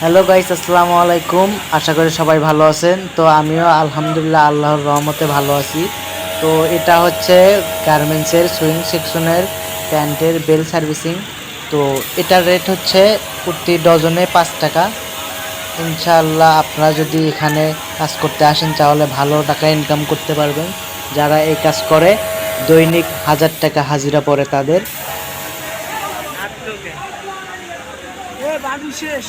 Hello guys, আসসালামু আলাইকুম। আশা করি সবাই ভালো আছেন। তো আমিও আলহামদুলিল্লাহ আল্লাহর রহমতে ভালো আছি। তো এটা হচ্ছে গার্মেন্টসের সুইং সেকশনের প্যান্টের বেল সার্ভিসিং। তো এটার রেট হচ্ছে প্রতি ডজনে 5 টাকা। ইনশাআল্লাহ আপনারা যদি এখানে কাজ করতে আসেন তাহলে ভালো টাকা ইনকাম করতে পারবেন। যারা এই কাজ করে দৈনিক 1000 টাকা হাজিরা পড়ে তাদের। শেষ।